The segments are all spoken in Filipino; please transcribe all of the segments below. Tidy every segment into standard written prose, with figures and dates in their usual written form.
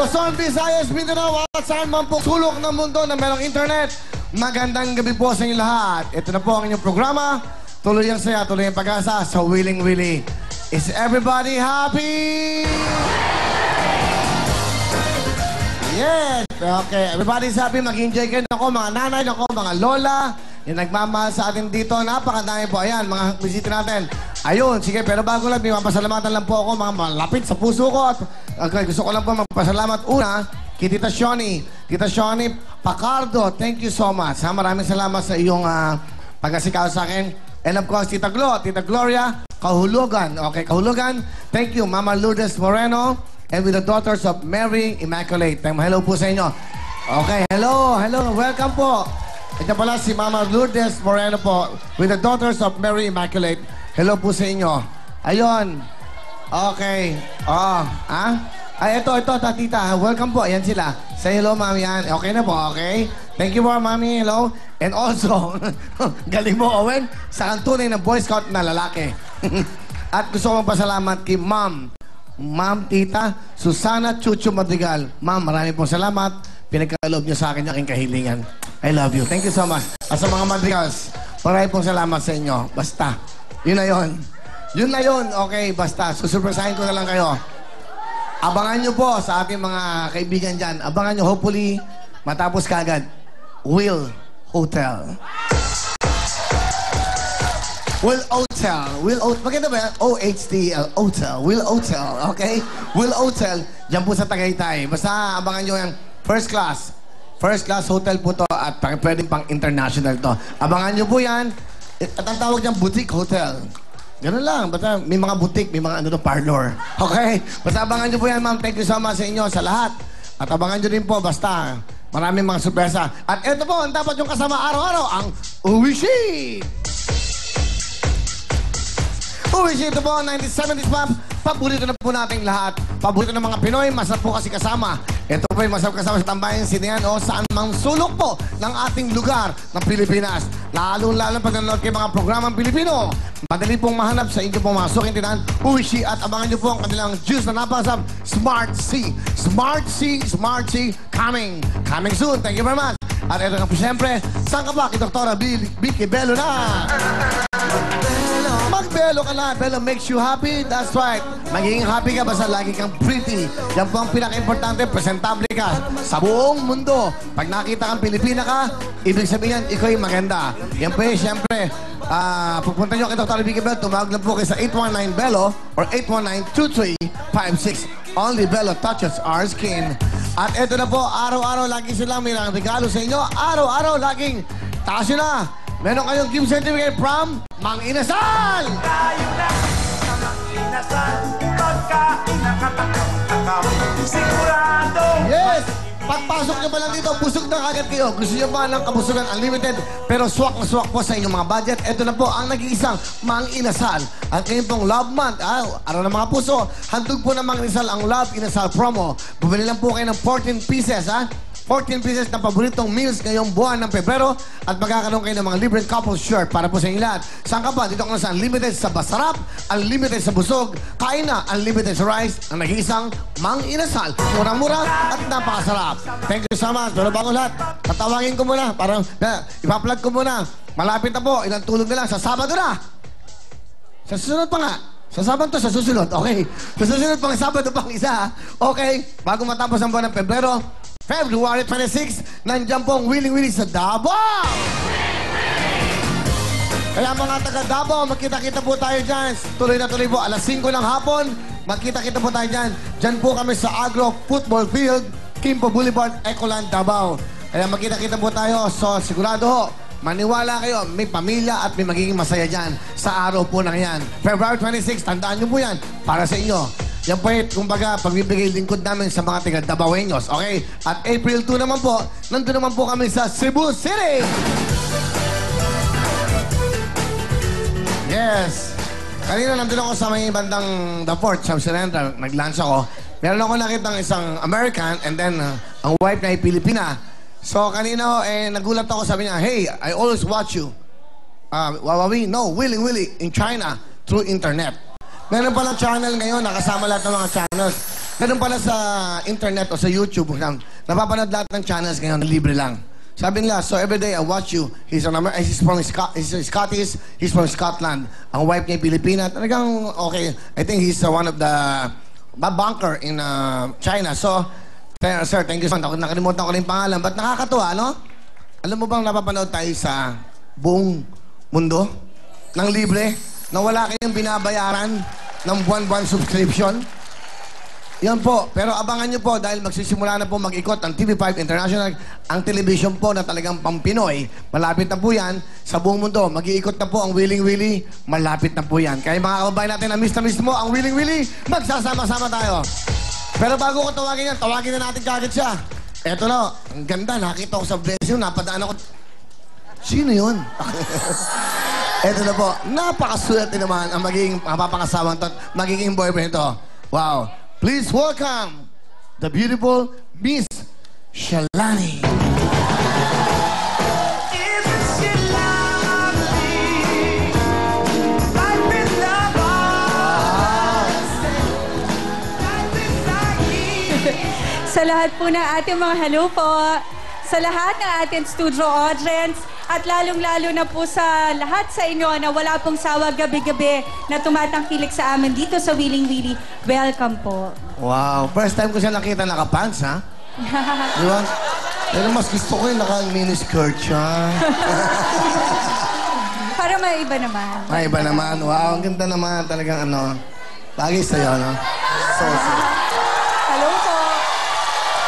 Luzon, Visayas, Mindanao, at saan man po sulok ng mundo na merong internet. Magandang gabi po sa inyo lahat. Ito na po ang inyong programa. Tuloy ang saya, tuloy ang pag-asa sa Willing Willie. Is everybody happy? Yes! Okay, everybody's happy. Mag-enjoy kayo. Ako, mga nanay, ako, mga lola, yung nagmamahal sa atin dito. Napakadami po. Ayan, mga bisita natin. Ayun, sige, pero bago lang, may mapasalamatan lang po ako, mga malapit sa puso ko. At gusto ko lang po magpasalamat una kay Tita Shoni. Tita Shoni Pacardo, thank you so much. Maraming salamat sa iyong pag-asikaw sa akin. And of course, Tita Gloria Kahulugan. Okay, Kahulugan. Thank you, Mama Lourdes Moreno. And with the daughters of Mary Immaculate. Hello po sa inyo. Okay, hello, welcome po. Ito pala si Mama Lourdes Moreno po. With the daughters of Mary Immaculate. Hello po sa inyo. Ayun. Okay. Ay, ito, tita. Welcome po. Ayan sila. Say hello, mami. Yan. Okay na po, okay? Thank you po, mami. Hello. And also, galing mo, Owen, sa kantunay ng Boy Scout na lalaki. At gusto kong pasalamat kay Ma'am Tita Susana Chucho Madrigal. Ma'am, marami pong salamat. Pinagkaloob niyo sa akin yung aking kahilingan. I love you. Thank you so much. At sa mga Madrigals, marami pong salamat sa inyo. Basta. Yun na yun. Yun na yun. Okay, basta. Susurpresahin ko na lang kayo. Abangan nyo po sa ating mga kaibigan dyan. Abangan nyo, hopefully, matapos kagad. Will Hotel. Will Hotel. Maganda ba yan? O-H-T-L. Hotel. Will Hotel. Okay? Will Hotel. Diyan po sa Tagaytay. Basta abangan nyo yung first class. First class hotel po to at pwedeng pang international to. Abangan nyo po yan. At ang tawag niyang boutique hotel. Ganun lang. Basta may mga boutique, may mga parlor. Okay? Basta abangan nyo po yan, ma'am. Thank you so much sa inyo, sa lahat. At abangan nyo din po, basta maraming mga sorpresa. At ito po, ang dapat yung kasama araw-araw, ang Uwishi! Uwishi, ito po, 1970s pop. Paborito na po nating lahat. Paborito ng mga Pinoy, masarap po kasi kasama. Ito po yung masarap kasama sa tambayan, sinihan o saan mang sulok po ng ating lugar ng Pilipinas. Lalo-lalo pag nanonood kayo mga programang Pilipino. Madali pong mahanap sa inyo pong mga suking tindahan, Uwishi, at abangan nyo po ang kanilang juice na napasap, Smart C. Smart C, coming soon. Thank you very much. At ito nga po siyempre, saan ka ba? Kay Dr. Vicky Bello na. Magbelo ka na. Bello makes you happy. That's right. Magiging happy ka basta lagi kang pretty. Yan po ang pinaka-importante. Presentable ka sa buong mundo. Pag nakita kang Pilipina ka, ibig sabihin yan, ikaw yung maganda. Yan po yung siyempre, pupunta nyo kay Dr. Vicky Bello. Tumawag lang po kayo sa 819-BELLO or 819-2356. Only Bello touches our skin. At eto na po, araw-araw lagi silang may regalo sa inyo. Araw-araw laging taas nyo na. Meron kayong gift certificate from Mang Inasal! Tayo na sa Mang Inasal, pagkain na katakam-takam, sigurado! Yes! Pagpasok nyo pa lang dito, busog na kagad kayo. Gusto nyo ba ng kabusugan unlimited? Pero swak na swak po sa inyong mga budget. Ito na po ang nag-iisang Mang Inasal. Ang kanyang pong Love Month. Araw ng mga puso. Handog po ng Mang Inasal ang Love Inasal promo. Bumili lang po kayo ng 14 pieces, 14 pieces na paboritong meals ngayong buwan ng Pebrero at magkakaroon kayo ng mga libreng couple shirt para po sa inyo lahat. Saan ka ba? Dito ka na sa Unlimited sa Basarap, Unlimited sa Busog, kain na Unlimited sa Rice, ang nag-iisang Mang Inasal. Murang-mura at napakasarap. Thank you so much. Pero bago lahat, tatawagin ko muna. Parang ipa-plug ko muna. Malapit na po. Ilang tulog na lang. Sa Sabado na. Sa susunod pa nga. Sa Sabado to, sa susunod. Okay. Sa susunod pang Sabado pang isa. Okay. Bago matapos ang buwan ng Pebrero, February 26, nandiyan pong Willing Willie sa Davao! Kaya mga taga Davao, magkita-kita po tayo dyan. Tuloy na tuloy po, alas 5 ng hapon, magkita-kita po tayo dyan. Dyan po kami sa Agro Football Field, Kimpo Boulevard, Ecoland, Davao. Kaya magkita-kita po tayo. So sigurado ho, maniwala kayo, may pamilya at may magiging masaya dyan sa araw po na yan. February 26, tandaan nyo po yan para sa inyo. Yan po yung, kumbaga, pagbibigay lingkod namin sa mga taga-Dabaweños, okay? At April 2 naman po, nandun naman po kami sa Cebu City! Yes! Kanina nandun ako sa may bandang The Fort, sa Surrender, nag-lunch ako. Meron ako nakitang isang American and then ang wife na ay Pilipina. So kanina nagulat ako, sabi niya, hey, I always watch you. Willing Willie in China through internet. Meron palang channel ngayon, nakasama lahat ng mga channels. Ganun pala sa internet o sa YouTube, napapanood lahat ng channels ngayon, libre lang. Sabi nila, so every day I watch you. He's from Scottish, he's from Scotland. Ang wife niya Pilipina. Talagang okay. I think he's one of the banker in China. So, sir, thank you so much. Nakalimutan ko na yung pangalan. But nakakatuwa, no? Alam mo bang napapanood tayo sa buong mundo? Nang libre? Na wala kayong binabayaran ng buwan-buwan subscription? Yan po. Pero abangan nyo po dahil magsisimula na po mag-ikot ang TV5 International, ang television po na talagang pang-Pinoy. Malapit na po yan sa buong mundo. Mag-iikot na po ang Willing Willy. Malapit na po yan. Kaya mga kababayan natin na miss na miss mo ang Willing Willy, magsasama-sama tayo. Pero bago ko tawagin yan, tawagin na natin kagad siya. Eto na, ang ganda. Nakita ko sa Vesio, napadaan ako. Sino yun? Eto na po, napakaswerte naman ang magiging mapapakasawang magiging boyfriend ito. Wow. Please welcome the beautiful Miss Shalani. Isn't she lovely? Life is lovers. Life is like Sa lahat po ng ating mga hello po, sa lahat ng ating studio audience, at lalong-lalo na po sa lahat sa inyo na wala pong sawa gabi-gabi na tumatangkilik sa amin dito sa Willing Willy, welcome po. Wow, first time ko siya nakita nakapants, ha? Di ba? Pero mas gusto ko yung naka-miniskirt siya. Para may iba naman. May iba naman. Wow, ang ganda naman. Talagang ano. Bagay sa'yo, no? So sweet. Hello po.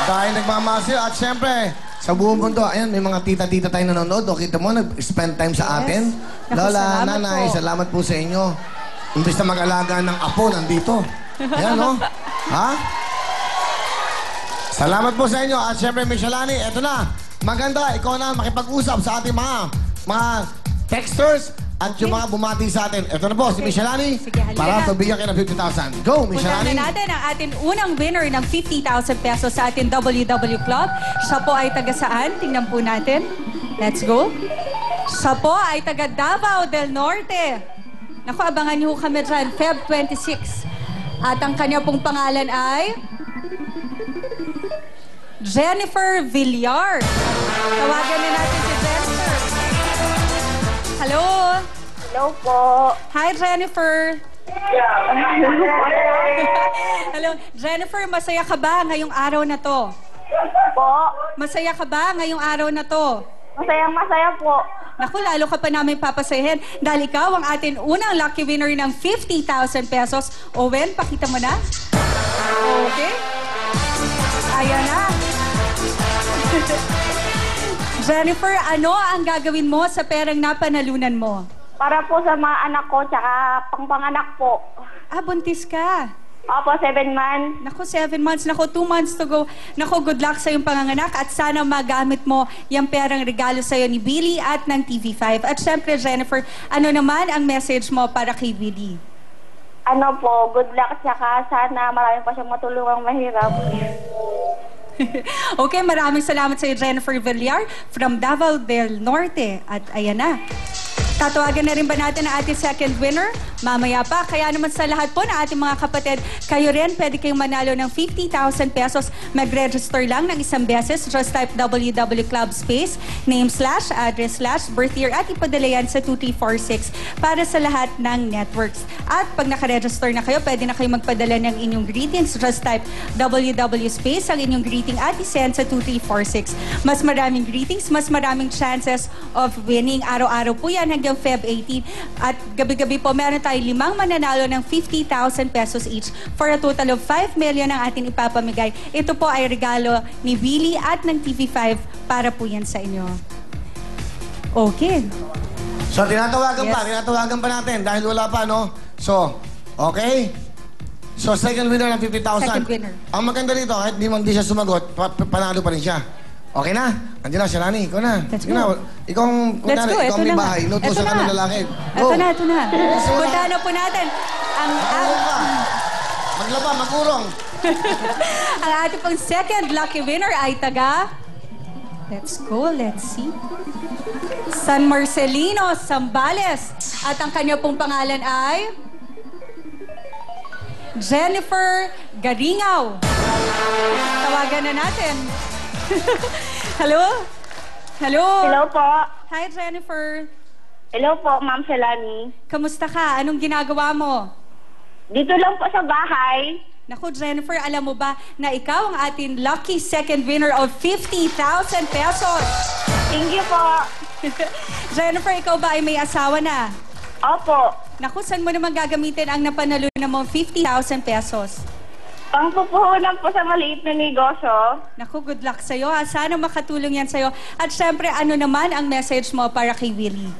Dahil nagmamasil at syempre, sa buong mundo, ayan, may mga tita-tita tayo nanonood. O, kita mo, nag-spend time sa atin. Naku, Lola, salamat nanay, po. salamat po sa inyo. Imbis na mag-alaga ng apo, nandito. Ayan, no? Ha? Salamat po sa inyo. At syempre, Miss Shalani, eto na. Maganda, ikaw na makipag-usap sa ating mga texters at yung mga bumati sa atin. Eto na po, si Miss Shalani, Sige, halika para na. pabigyan kayo ng 50,000. Go, Miss Puntahan Shalani. na natin ang ating unang winner ng 50,000 pesos sa ating WW Club. Siya po ay taga saan? Tingnan po natin. Let's go. Siya po ay taga Davao del Norte. Naku, abangan niyo kami dyan, Feb 26. At ang kanya pong pangalan ay Jennifer Villar. Tawagan na natin si Jennifer. Hello. Hello po. Hi, Jennifer. Hello. Jennifer, masaya ka ba ngayong araw na to? Po. Masaya ka ba ngayong araw na to? Masayang-masaya po. Naku, lalo ka pa namin papasayahin dahil ikaw ang ating unang lucky winner ng 50,000 pesos. Owen, pakita mo na. Okay. Ayan na. Jennifer, ano ang gagawin mo sa perang napanalunan mo? Para po sa mga anak ko, tsaka pangpanganak po. Ah, buntis ka. Opo, 7 months. Naku, 7 months. Naku, 2 months to go. Naku, good luck sa iyong panganganak at sana magamit mo yung perang regalo sa iyo ni Billy at ng TV5. At syempre, Jennifer, ano naman ang message mo para kay Billy? Ano po, good luck, tsaka sana marami pa siyang matulungang mahirap. Okay, maraming salamat sa iyo, Jennifer Villar from Davao del Norte. At ayan na. Tatawagan na rin ba natin ang ating second winner? Mamaya pa. Kaya naman sa lahat po na ating mga kapatid, kayo rin pwede kayong manalo ng 50,000 pesos. Mag-register lang ng isang beses. Just type WW Club space, name/address/birth year at ipadala yan sa 2346 para sa lahat ng networks. At pag nakaregister na kayo, pwede na kayo magpadala ng inyong greetings. Just type WW space ang inyong greeting at isend sa 2346. Mas maraming greetings, mas maraming chances of winning. Araw-araw po yan hanggang Feb 18. At gabi-gabi po, meron tayo 5 mananalo ng 50,000 pesos each for a total of 5 million ang ating ipapamigay. Ito po ay regalo ni Billy at ng TV5 para po yan sa inyo. Okay. So, tinatawagan Yes. tinatawagan pa natin dahil wala pa, no? So, okay? So, second winner ng 50,000. Second winner. Ang maganda dito, kahit di siya sumagot, panalo pa rin siya. Okay na? Andiyan na, Shalani, ikaw na. Let's Sige go. na. Ikaw, Let's go, ikaw ito may na. bahay. Inutusan Ito ka na. ng lalaki. Ito na, ito na. Gusto mo na. Puntahan na po natin ang Magurong ka. Maglaba, magurong. ang ating pong second lucky winner ay taga... Let's go, let's see. San Marcelino, Zambales. At ang kanya pong pangalan ay... Jennifer Garingaw. Tawagan na natin. Hello? Hello? Hello po. Hi, Jennifer. Hello po, Ma'am Shalani. Kamusta ka? Anong ginagawa mo? Dito lang po sa bahay. Naku, Jennifer, alam mo ba na ikaw ang ating lucky second winner of 50,000 pesos? Thank you po. Jennifer, ikaw ba ay may asawa na? Opo. Naku, saan mo naman gagamitin ang napanalo na mong 50,000 pesos? Pangpupuhunan po sa maliit na negosyo. Naku, good luck sa'yo. Ha? Sana makatulong yan sa'yo. At syempre, ano naman ang message mo para kay Willie?